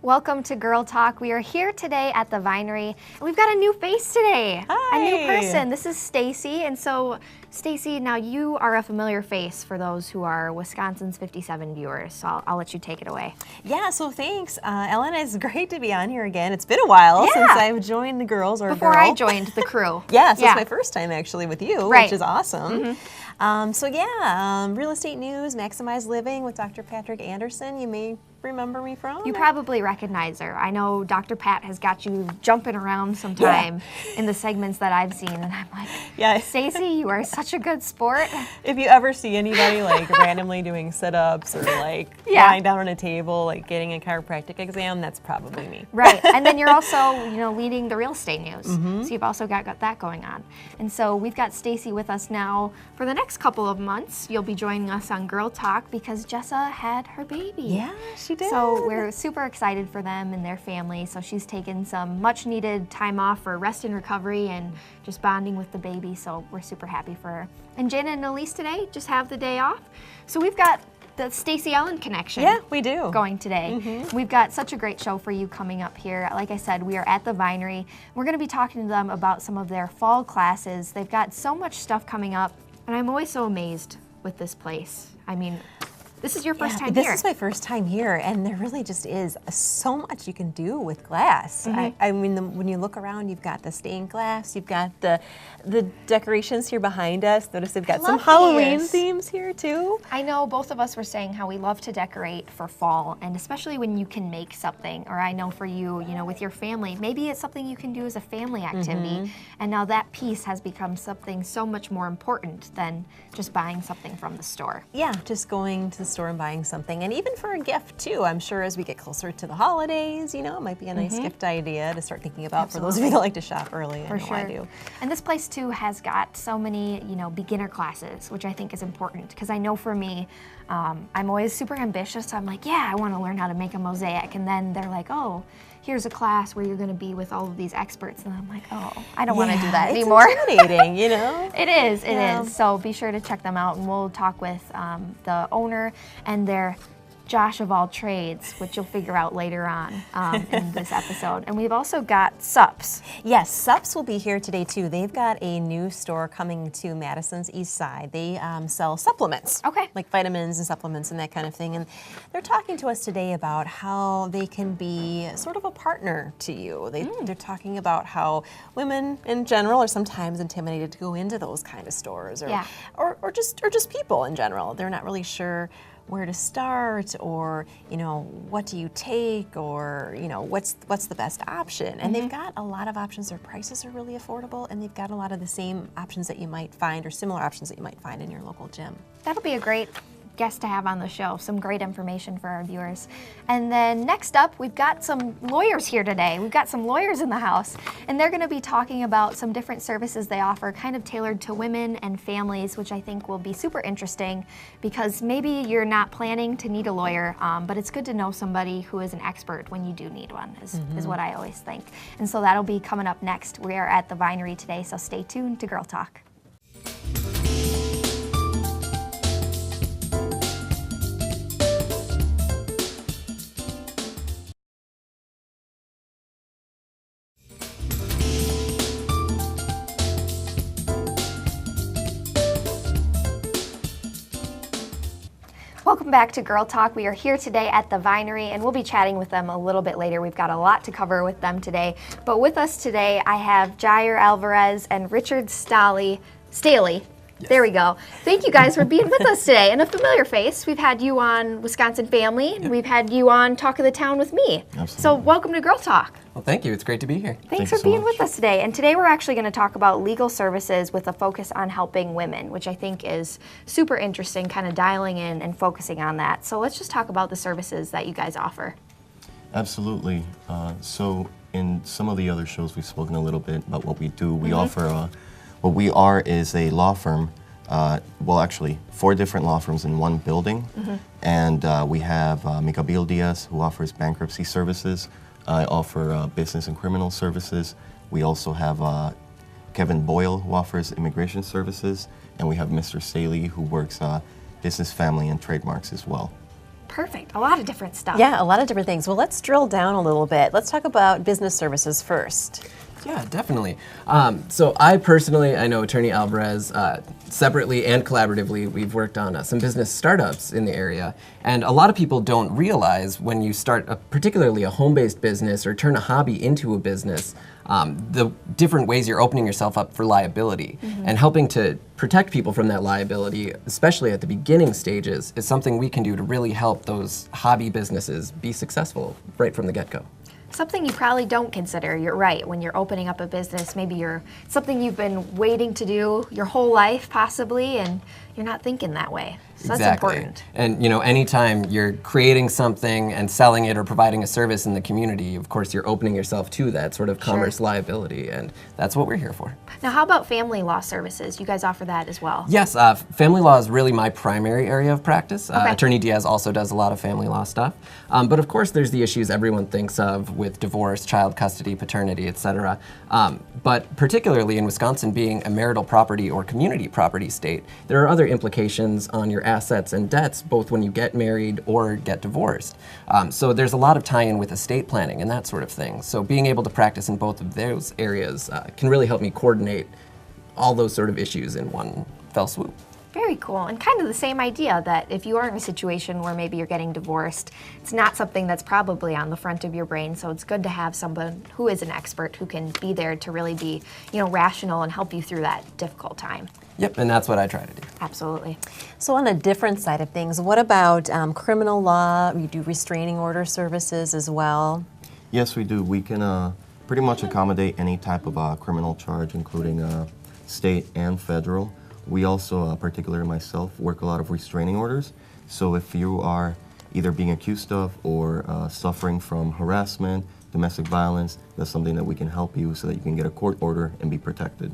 Welcome to Girl Talk. We are here today at the Vinery. We've got a new face today. Hi. A new person. This is Stacy. And so, Stacy, now you are a familiar face for those who are Wisconsin's 57 viewers. So I'll let you take it away. Yeah, so thanks. Ellen, it's great to be on here again. It's been a while since I've joined the girls or Before girl. I joined the crew. Yes, it's my first time actually with you, Right. which is awesome. Real estate news, Maximize Living with Dr. Patrick Anderson. You may remember me from. You probably recognize her. I know Dr. Pat has got you jumping around sometime in the segments that I've seen, and I'm like, Stacy, you are such a good sport. If you ever see anybody like randomly doing sit-ups or like lying down on a table, like getting a chiropractic exam, that's probably me. Right, and then you're also, leading the real estate news. So you've also got that going on. And so we've got Stacy with us now for the next couple of months. You'll be joining us on Girl Talk because Jessa had her baby. Yeah, she did. So we're super excited for them and their family. So she's taken some much needed time off for rest and recovery and just bonding with the baby. So we're super happy for her. And Jenna and Elise today just have the day off. So we've got the Stacy Ellen connection. Yeah, we do. Going today. We've got such a great show for you coming up here. Like I said, we are at the Vinery. We're going to be talking to them about some of their fall classes. They've got so much stuff coming up, and I'm always so amazed with this place. I mean, this is your first time here. This is my first time here, and there really just is so much you can do with glass. I mean, when you look around, you've got the stained glass, you've got the decorations here behind us. Notice they've got some Halloween themes here too. I know both of us were saying how we love to decorate for fall, and especially when you can make something, or I know for you, with your family, maybe it's something you can do as a family activity, and now that piece has become something so much more important than just buying something from the store. Yeah, just going to the store and buying something, and even for a gift too. I'm sure as we get closer to the holidays, it might be a nice gift idea to start thinking about for those of you that like to shop early. For sure. I do. And this place too has got so many, beginner classes, which I think is important because I know for me, I'm always super ambitious. So I'm like, yeah, I want to learn how to make a mosaic, and then they're like, oh, here's a class where you're going to be with all of these experts, and I'm like, oh, I don't want to do that anymore. It's intimidating, It is. So be sure to check them out, and we'll talk with the owner and their Josh of all trades, which you'll figure out later on in this episode. And we've also got Sups. Yes, Sups will be here today too. They've got a new store coming to Madison's East Side. They sell supplements. Okay. Like vitamins and supplements and that kind of thing. And they're talking to us today about how they can be sort of a partner to you. They're talking about how women in general are sometimes intimidated to go into those kind of stores, or just people in general. They're not really sure where to start, or what do you take, or what's the best option. And they've got a lot of options. Their prices are really affordable, and they've got a lot of the same options that you might find, or similar options that you might find in your local gym. That'll be a great guest to have on the show. Some great information for our viewers. And then next up, we've got some lawyers here today. We've got some lawyers in the house, and they're going to be talking about some different services they offer, kind of tailored to women and families, which I think will be super interesting because maybe you're not planning to need a lawyer, but it's good to know somebody who is an expert when you do need one, is what I always think. And so that'll be coming up next. We are at the Vinery today, so stay tuned to Girl Talk. Welcome back to Girl Talk. We are here today at the Vinery, and we'll be chatting with them a little bit later. We've got a lot to cover with them today. But with us today, I have Jair Alvarez and Richard Staley. Yes. There we go. Thank you guys for being with us today. And a familiar face. We've had you on Wisconsin Family, and we've had you on Talk of the Town with me. Absolutely. So welcome to Girl Talk. Well, thank you. It's great to be here. Thanks for being with us today. And today we're actually going to talk about legal services with a focus on helping women, which I think is super interesting, kind of dialing in and focusing on that. So let's just talk about the services that you guys offer. Absolutely. So in some of the other shows, we've spoken a little bit about what we do. We offer, what we are is a law firm. Well, actually, 4 different law firms in one building. And we have Miguel Diaz, who offers bankruptcy services. I offer business and criminal services. We also have Kevin Boyle, who offers immigration services. And we have Mr. Staley, who works business, family, and trademarks as well. Perfect. A lot of different stuff. Yeah, a lot of different things. Well, let's drill down a little bit. Let's talk about business services first. Yeah, definitely. So I know Attorney Alvarez, separately and collaboratively, we've worked on some business startups in the area. And a lot of people don't realize when you start particularly a home-based business or turn a hobby into a business, the different ways you're opening yourself up for liability. And helping to protect people from that liability, especially at the beginning stages, is something we can do to really help those hobby businesses be successful right from the get-go. Something you probably don't consider, you're right, when you're opening up a business, maybe something you've been waiting to do your whole life possibly, and you're not thinking that way. So that's important. And anytime you're creating something and selling it or providing a service in the community, of course you're opening yourself to that sort of commerce liability, and that's what we're here for. Now how about family law services? You guys offer that as well? Yes, family law is really my primary area of practice. Attorney Diaz also does a lot of family law stuff. But of course there's the issues everyone thinks of with divorce, child custody, paternity, etc. But particularly in Wisconsin being a marital property or community property state, there are other implications on your assets and debts, both when you get married or get divorced. So there's a lot of tie-in with estate planning and that sort of thing. So being able to practice in both of those areas can really help me coordinate all those sort of issues in one fell swoop. Very cool, and kind of the same idea that if you are in a situation where maybe you're getting divorced, it's not something that's probably on the front of your brain, so it's good to have someone who is an expert who can be there to really be, rational and help you through that difficult time. Yep, and that's what I try to do. Absolutely. So on a different side of things, what about criminal law? You do restraining order services as well? Yes, we do. We can pretty much accommodate any type of criminal charge, including state and federal. We also, particularly myself, work a lot of restraining orders. So if you are either being accused of or suffering from harassment, domestic violence, that's something that we can help you so that you can get a court order and be protected.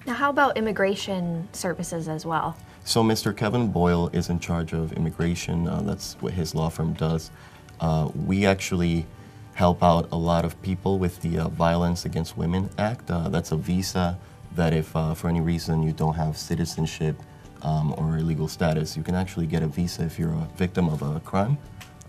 Now how about immigration services as well? So Mr. Kevin Boyle is in charge of immigration. That's what his law firm does. We actually help out a lot of people with the Violence Against Women Act. That's a visa that if for any reason you don't have citizenship or legal status, you can actually get a visa if you're a victim of a crime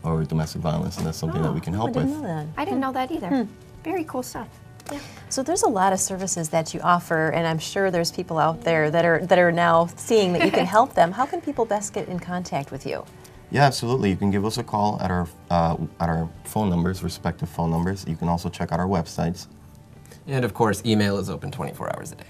or domestic violence, and that's something that we can help with. I didn't know that. I didn't know that either. Very cool stuff. Yeah. So there's a lot of services that you offer, and I'm sure there's people out there that are now seeing that you can help them. How can people best get in contact with you? Yeah, absolutely. You can give us a call at our phone numbers, respective phone numbers. You can also check out our websites. And of course, email is open 24 hours a day.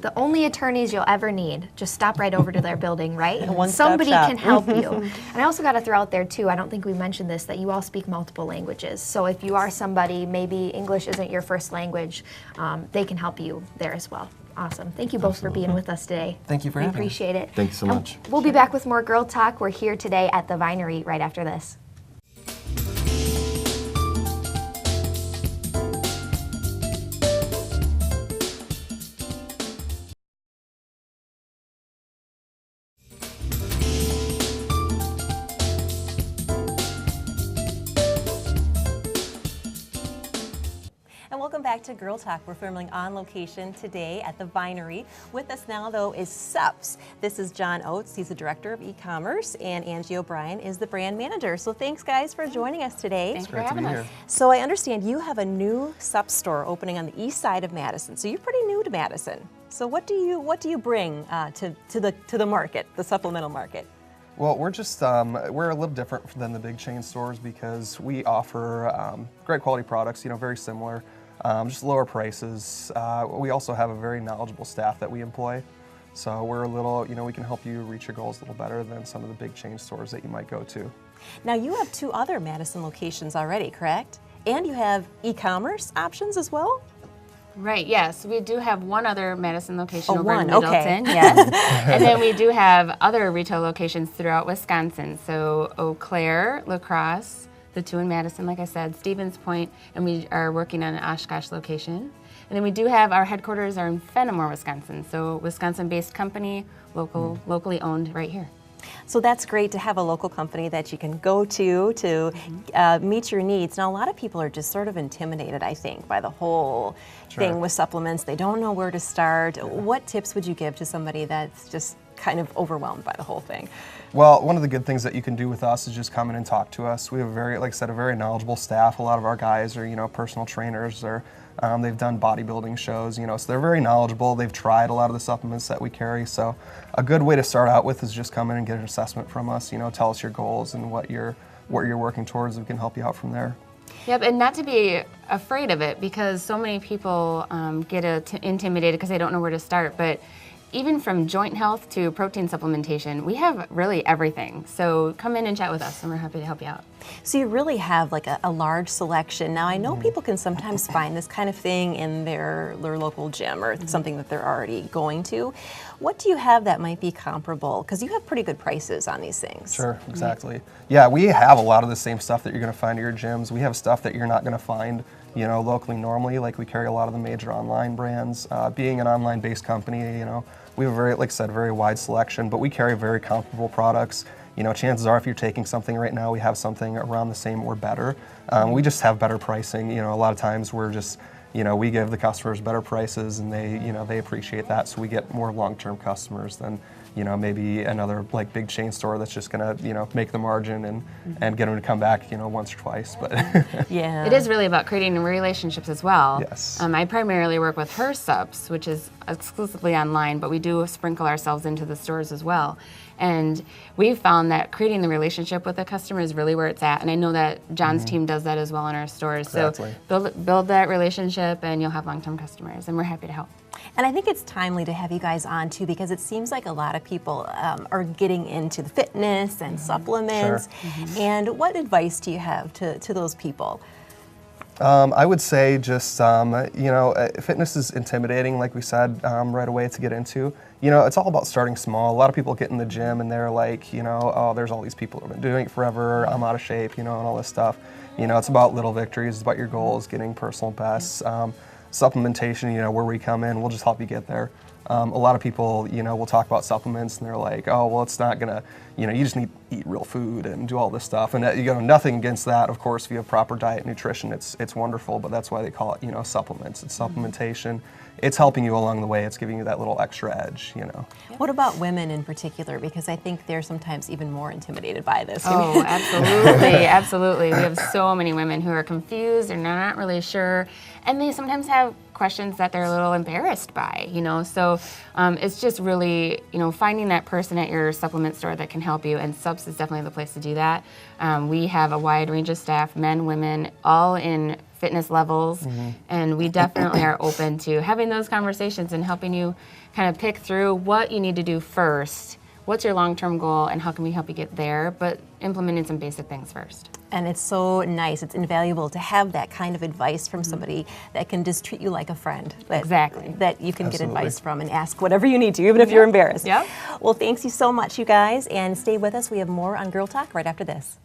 The only attorneys you'll ever need, just stop right over to their building, right? And One-stop somebody shop. can help you. And I also got to throw out there too, I don't think we mentioned this, that you all speak multiple languages. So if you are somebody, maybe English isn't your first language, they can help you there as well. Awesome. Thank you both for being with us today. Thank you for we having me. appreciate it. Thank you so much. We'll be back with more Girl Talk. We're here today at the Vinery right after this. And welcome back to Girl Talk. We're filming on location today at the Vinery. With us now, though, is SUPS. This is John Oates. He's the Director of E-commerce, and Angie O'Brien is the Brand Manager. So thanks, guys, for joining us today. Thanks for having us. So I understand you have a new SUPS store opening on the east side of Madison. So you're pretty new to Madison. So what do you bring to the market, the supplemental market? Well, we're just we're a little different than the big chain stores because we offer great quality products. Very similar. Just lower prices. We also have a very knowledgeable staff that we employ. So we're a little, we can help you reach your goals a little better than some of the big chain stores that you might go to. Now you have 2 other Madison locations already, correct? And you have e-commerce options as well? Right, yes. We do have one other Madison location over one, in Middleton, okay. yes. And then we do have other retail locations throughout Wisconsin. So Eau Claire, La Crosse, the 2 in Madison, like I said, Stevens Point, and we are working on an Oshkosh location. And then we do have our headquarters are in Fenimore, Wisconsin. So Wisconsin-based company, locally owned right here. So that's great to have a local company that you can go to meet your needs. Now, a lot of people are just sort of intimidated, I think, by the whole thing with supplements. They don't know where to start. What tips would you give to somebody that's just kind of overwhelmed by the whole thing? Well, one of the good things that you can do with us is just come in and talk to us. We have like I said, a very knowledgeable staff. A lot of our guys are, personal trainers, or they've done bodybuilding shows, so they're very knowledgeable. They've tried a lot of the supplements that we carry. So a good way to start out with is just come in and get an assessment from us. Tell us your goals and what you're working towards. We can help you out from there. Yep, and not to be afraid of it, because so many people get intimidated because they don't know where to start. But even from joint health to protein supplementation, we have really everything. So come in and chat with us, and we're happy to help you out. So you really have like a large selection. Now I know people can sometimes find this kind of thing in their local gym or something that they're already going to. What do you have that might be comparable? Because you have pretty good prices on these things. Sure, exactly. Yeah, we have a lot of the same stuff that you're going to find at your gyms. We have stuff that you're not going to find locally normally. Like we carry a lot of the major online brands. Being an online-based company, we have a very, like I said, very wide selection, but we carry very comparable products. Chances are if you're taking something right now, we have something around the same or better. We just have better pricing. A lot of times we're just, we give the customers better prices, and they appreciate that. So we get more long-term customers than, maybe another like big chain store that's just gonna, make the margin and get them to come back, once or twice. But yeah, it is really about creating relationships as well. Yes. I primarily work with Her Subs, which is exclusively online, but we do sprinkle ourselves into the stores as well. And we've found that creating the relationship with the customer is really where it's at. And I know that John's team does that as well in our stores. Exactly. So build that relationship, and you'll have long-term customers, and we're happy to help. and I think it's timely to have you guys on too, because it seems like a lot of people are getting into the fitness and supplements. Sure. And what advice do you have to those people? I would say just, fitness is intimidating, like we said, right away to get into. It's all about starting small. A lot of people get in the gym and they're like, oh, there's all these people who have been doing it forever, I'm out of shape, and all this stuff. It's about little victories, it's about your goals, getting personal bests. Supplementation, where we come in, we'll just help you get there. A lot of people, will talk about supplements and they're like, oh, well, it's not gonna, you just need to eat real food and do all this stuff. And nothing against that. Of course, if you have proper diet and nutrition, it's wonderful, but that's why they call it, supplements. It's supplementation. It's helping you along the way. It's giving you that little extra edge, What about women in particular? Because I think they're sometimes even more intimidated by this. Oh, absolutely, absolutely. We have so many women who are confused and they're not really sure, and they sometimes have questions that they're a little embarrassed by, So it's just really, finding that person at your supplement store that can help you, and Subs is definitely the place to do that. We have a wide range of staff, men, women, all in fitness levels, and we definitely are open to having those conversations and helping you kind of pick through what you need to do first, what's your long-term goal, and how can we help you get there, but implementing some basic things first. And it's so nice, it's invaluable to have that kind of advice from somebody that can just treat you like a friend. Exactly. That you can Absolutely. get advice from and ask whatever you need to, even if you're embarrassed. Yep. Well, thanks you so much, you guys, and stay with us. We have more on Girl Talk right after this.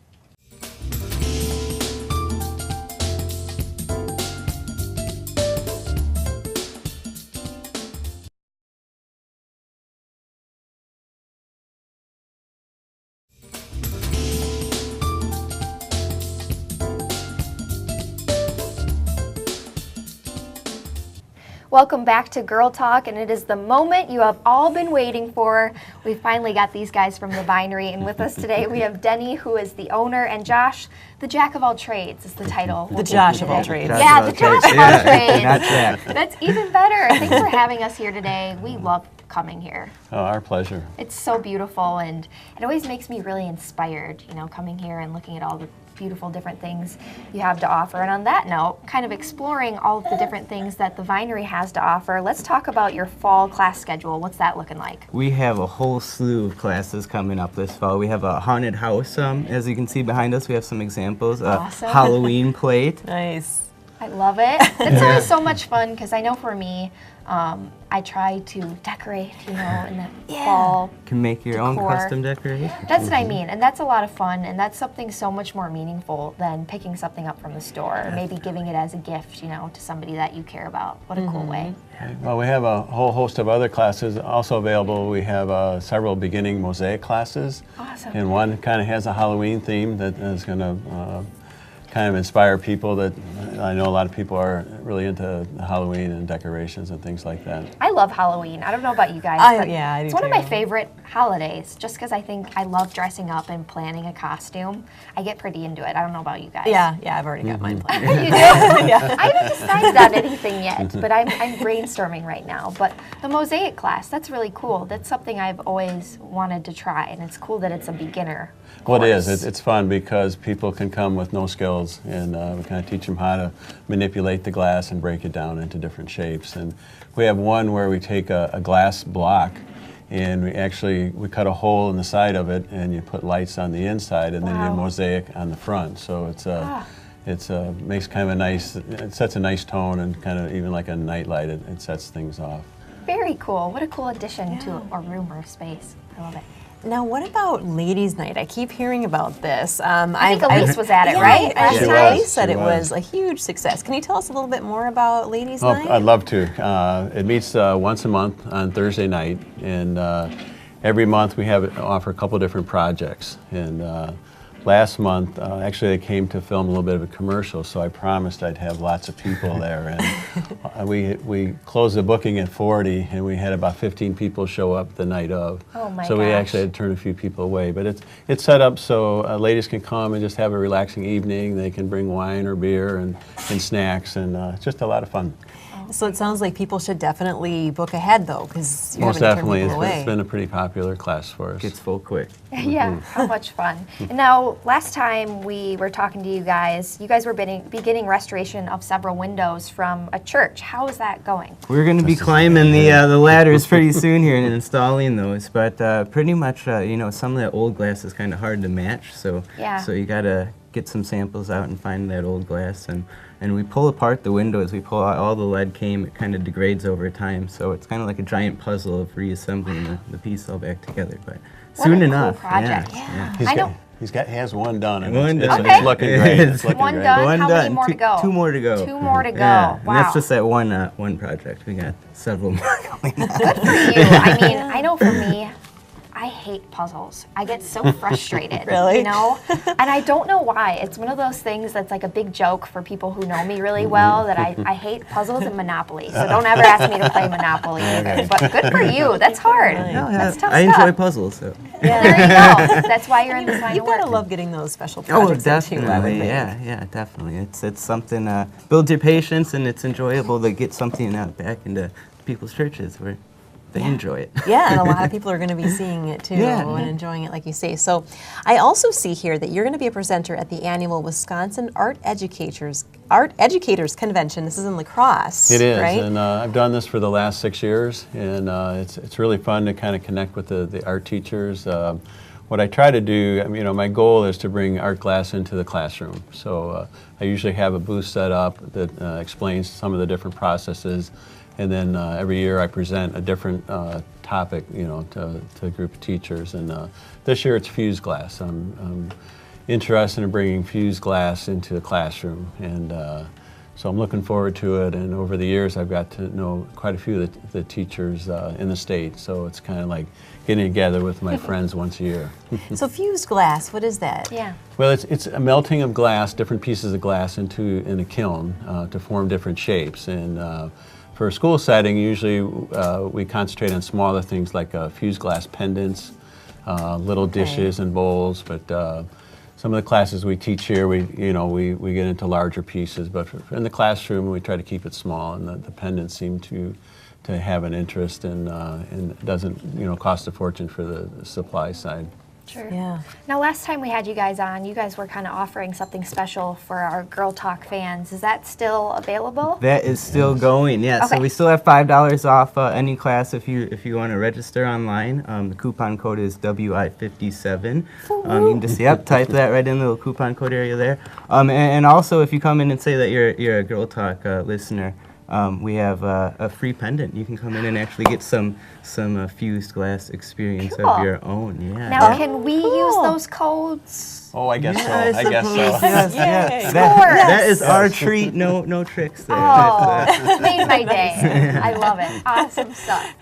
Welcome back to Girl Talk, and it is the moment you have all been waiting for. We finally got these guys from the Vinery, and with us today we have Denny, who is the owner, and Josh, the Jack of all trades is the title. The Josh of all trades. Yeah, the Josh of all trades. Not Jack. That's even better. Thanks for having us here today. We love coming here. Oh, our pleasure. It's so beautiful, and it always makes me really inspired, coming here and looking at all the beautiful different things you have to offer. And on that note, kind of exploring all of the different things that the Vinery has to offer, let's talk about your fall class schedule. What's that looking like? We have a whole slew of classes coming up this fall. We have a haunted house, as you can see behind us. We have some examples. Awesome. Halloween plate. Nice. I love it. It's always so much fun, because I know for me, I try to decorate, in that fall. Can make your own Decor. custom decoration. That's what I mean, and that's a lot of fun, and that's something so much more meaningful than picking something up from the store, or maybe giving it as a gift, to somebody that you care about. What a cool way. Well, we have a whole host of other classes also available. We have several beginning mosaic classes. Awesome. And one kind of has a Halloween theme that is going to kind of inspire people that I know a lot of people are really into Halloween and decorations and things like that. I love Halloween. I don't know about you guys, but yeah, I do it's one of my too. favorite holidays just because I think I love dressing up and planning a costume. I get pretty into it. I don't know about you guys. Yeah, I've already got mine planned. You do? I haven't decided on anything yet, but I'm brainstorming right now. But the mosaic class, that's really cool. That's something I've always wanted to try, and it's cool that it's a beginner Well, it is. course. It's fun because people can come with no skills, and we kind of teach them how to manipulate the glass and break it down into different shapes. And we have one where we take a glass block, and we cut a hole in the side of it, and you put lights on the inside, and then you mosaic on the front. So it's makes kind of a nice. It sets a nice tone, and kind of even like a night light, it sets things off. Very cool. What a cool addition to a room or space. I love it. Now, what about Ladies' Night? I keep hearing about this. I think Elise was at it, yeah, right? Last She time was. Elise said She it was. was a huge success. Can you tell us a little bit more about Ladies' Oh, Night? I'd love to. It meets once a month on Thursday night, and every month we offer a couple different projects. And last month, actually, they came to film a little bit of a commercial, so I promised I'd have lots of people there. And we closed the booking at 40, and we had about 15 people show up the night of. Oh my so we gosh. actually had to turn a few people away. But it's set up so ladies can come and just have a relaxing evening. They can bring wine or beer and snacks, and it's just a lot of fun. So it sounds like people should definitely book ahead, though, because you're Most having to turn definitely, people it's away. been a pretty popular class for us. Gets full quick. Yeah, how much fun. And now, last time we were talking to you guys were beginning restoration of several windows from a church. How is that going? We're going to be climbing the ladders pretty soon here and installing those, but pretty much, some of that old glass is kind of hard to match, so you got to get some samples out and find that old glass, and we pull apart the windows. We pull out all the lead came. It kind of degrades over time, so it's kind of like a giant puzzle of reassembling the piece all back together. But What soon a enough, cool project. yeah. I know. He has one done. And One it's done. Okay. looking great. It's looking One great. done. One How done. many more to go? Two more to go. Two more to go. Yeah, Wow. and that's just that one project. We got several more going on. Good for you. I mean, I know for me, I hate puzzles. I get so frustrated. Really? You know? And I don't know why. It's one of those things that's like a big joke for people who know me really well that I hate puzzles and Monopoly. So don't ever ask me to play Monopoly either. But good for you. That's hard. That's tough I stuff. enjoy puzzles. So. There you go. That's why you're in this line You've of got work. to love getting those special Oh, projects in, too, I would definitely. think. Yeah, definitely. It's something builds your patience, and it's enjoyable to get something out back into people's churches where they enjoy it. Yeah, and a lot of people are going to be seeing it too Yeah. and enjoying it, like you say. So, I also see here that you're going to be a presenter at the annual Wisconsin Art Educators Convention. This is in La Crosse. It is, right? and I've done this for the last 6 years, and it's really fun to kind of connect with the art teachers. What I try to do, my goal is to bring art class into the classroom. So I usually have a booth set up that explains some of the different processes, and then every year I present a different topic, to a group of teachers. And this year it's fused glass. I'm interested in bringing fused glass into the classroom, and so I'm looking forward to it. And over the years, I've got to know quite a few of the teachers in the state. So it's kind of like getting together with my friends once a year. So, fused glass, what is that? Yeah. Well, it's a melting of glass, different pieces of glass in a kiln to form different shapes. And for a school setting, usually we concentrate on smaller things like fused glass pendants, little dishes and bowls. But some of the classes we teach here, we get into larger pieces. But in the classroom, we try to keep it small, and the pendants seem to have an interest, and it doesn't cost a fortune for the supply side. Sure. Yeah. Now, last time we had you guys on, you guys were kind of offering something special for our Girl Talk fans. Is that still available? That is still going, yeah. Okay. So we still have $5 off any class if you want to register online. The coupon code is WI57. You can just type that right in the little coupon code area there. And also, if you come in and say that you're a Girl Talk listener, we have a free pendant. You can come in and actually get some fused glass experience Cool. of your own. Yeah. Now, can we use those codes Oh, I guess so. Yeah, I guess so. Yes, Yay. yes. That is our treat. No tricks there. Oh, made my day. I love it. Awesome stuff.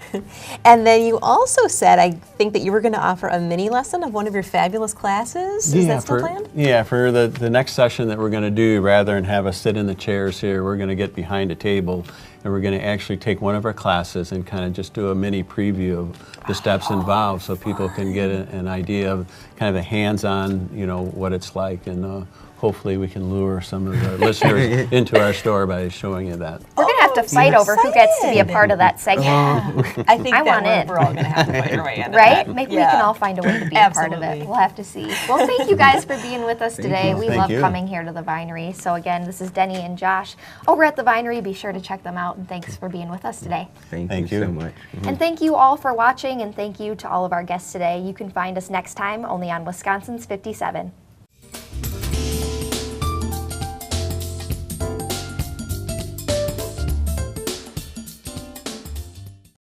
And then you also said, I think that you were going to offer a mini lesson of one of your fabulous classes. Is that still planned? Yeah, for the next session that we're going to do, rather than have us sit in the chairs here, we're going to get behind a table and we're going to actually take one of our classes and kind of just do a mini preview of the steps involved so people can get an idea of kind of the hands-on, you know, what it's like, and hopefully we can lure some of the listeners into our store by showing you that. We're going to have to fight over who gets to be a part of that segment. I think I that want in. we're all going to have to find our way in. Right? Maybe we can all find a way to be a part of Absolutely. it. We'll have to see. Well, thank you guys for being with us today. We Thank love you. coming here to the Vinery. So again, this is Denny and Josh over at the Vinery. Be sure to check them out, and thanks for being with us today. Thank you so much. And thank you all for watching, and thank you to all of our guests today. You can find us next time only on Wisconsin's 57.